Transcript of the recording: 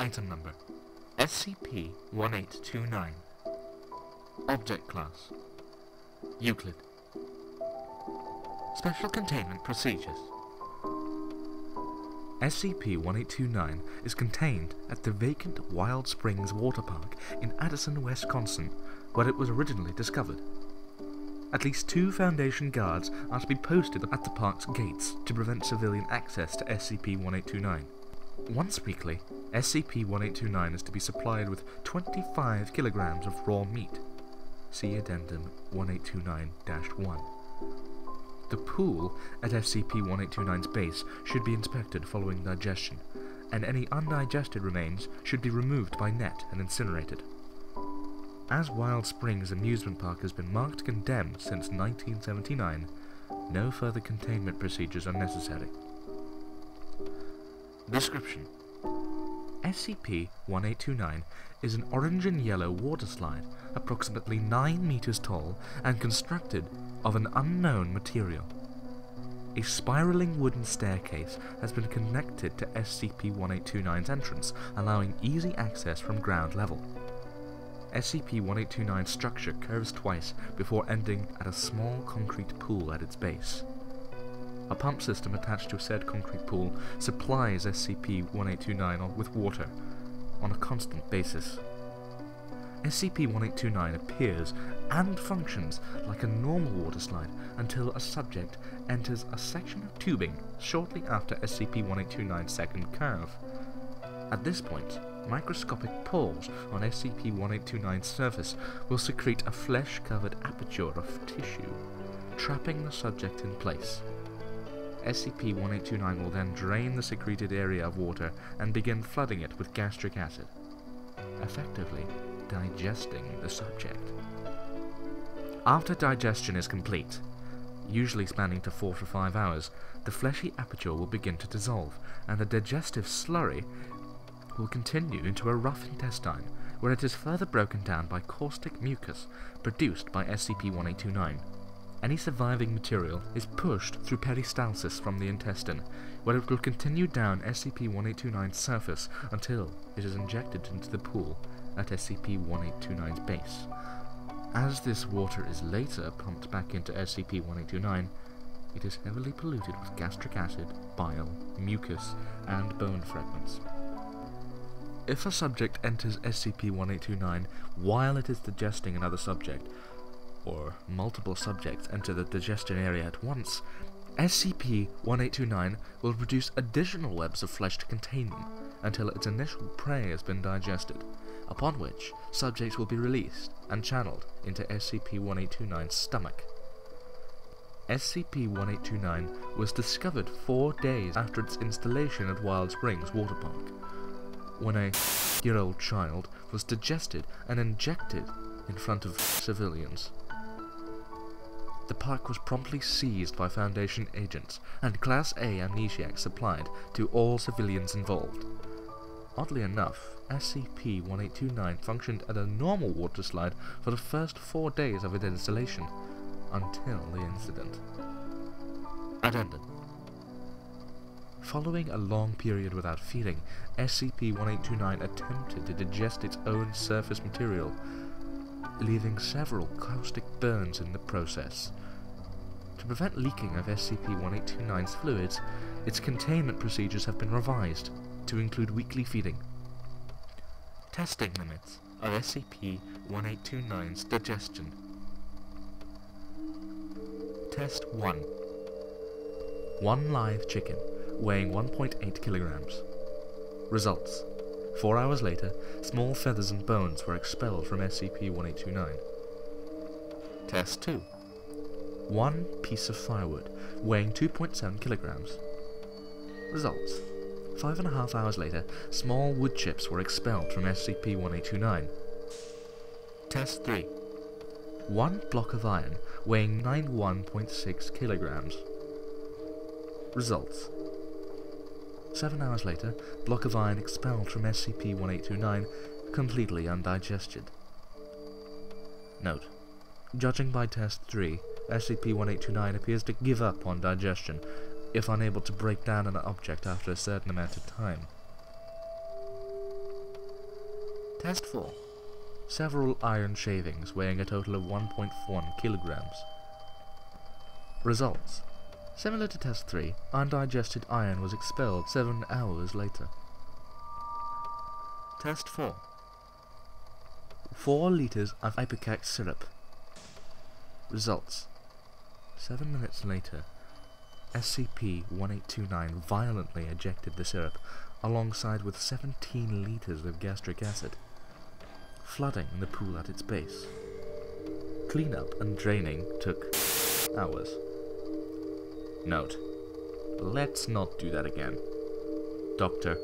Item Number SCP-1829. Object Class Euclid. Special Containment Procedures. SCP-1829 is contained at the vacant Wild Springs Water Park in Addison, Wisconsin, where it was originally discovered. At least 2 Foundation guards are to be posted at the park's gates to prevent civilian access to SCP-1829. Once weekly, SCP-1829 is to be supplied with 25 kilograms of raw meat. See Addendum 1829-1. The pool at SCP-1829's base should be inspected following digestion, and any undigested remains should be removed by net and incinerated. As Wild Springs Amusement Park has been marked condemned since 1979, no further containment procedures are necessary. Description: SCP-1829 is an orange and yellow water slide approximately 9 meters tall and constructed of an unknown material. A spiraling wooden staircase has been connected to SCP-1829's entrance, allowing easy access from ground level. SCP-1829's structure curves twice before ending at a small concrete pool at its base. A pump system attached to said concrete pool supplies SCP-1829 with water on a constant basis. SCP-1829 appears and functions like a normal water slide until a subject enters a section of tubing shortly after SCP-1829's second curve. At this point, microscopic pores on SCP-1829's surface will secrete a flesh-covered aperture of tissue, trapping the subject in place. SCP-1829 will then drain the secreted area of water and begin flooding it with gastric acid, effectively digesting the subject. After digestion is complete, usually spanning to 4 to 5 hours, the fleshy aperture will begin to dissolve, and the digestive slurry will continue into a rough intestine, where it is further broken down by caustic mucus produced by SCP-1829. Any surviving material is pushed through peristalsis from the intestine, where it will continue down SCP-1829's surface until it is injected into the pool at SCP-1829's base. As this water is later pumped back into SCP-1829, it is heavily polluted with gastric acid, bile, mucus, and bone fragments. If a subject enters SCP-1829 while it is digesting another subject, or multiple subjects enter the digestion area at once, SCP-1829 will produce additional webs of flesh to contain them until its initial prey has been digested, upon which subjects will be released and channeled into SCP-1829's stomach. SCP-1829 was discovered 4 days after its installation at Wild Springs Water Park, when a 6-year-old child was digested and injected in front of civilians. The park was promptly seized by Foundation agents, and Class A amnesiacs supplied to all civilians involved. Oddly enough, SCP-1829 functioned as a normal water slide for the first 4 days of its installation, until the incident. Addendum: following a long period without feeding, SCP-1829 attempted to digest its own surface material, leaving several caustic burns in the process. To prevent leaking of SCP-1829's fluids, its containment procedures have been revised to include weekly feeding. Testing limits of SCP-1829's digestion. Test 1. 1 live chicken, weighing 1.8 kilograms. Results: 4 hours later, small feathers and bones were expelled from SCP-1829. Test 2. 1 piece of firewood, weighing 2.7 kilograms. Results: 5.5 hours later, small wood chips were expelled from SCP-1829. Test 3. 1 block of iron, weighing 91.6 kilograms. Results: 7 hours later, block of iron expelled from SCP-1829, completely undigested. Note: judging by Test 3, SCP-1829 appears to give up on digestion, if unable to break down an object after a certain amount of time. Test 4. Several iron shavings weighing a total of 1.1 kilograms. Results. Similar to Test 3, undigested iron was expelled 7 hours later. Test 4. 4 liters of ipecac syrup. Results. 7 minutes later, SCP-1829 violently ejected the syrup alongside with 17 liters of gastric acid, flooding the pool at its base. Cleanup and draining took hours. Note: let's not do that again. Dr.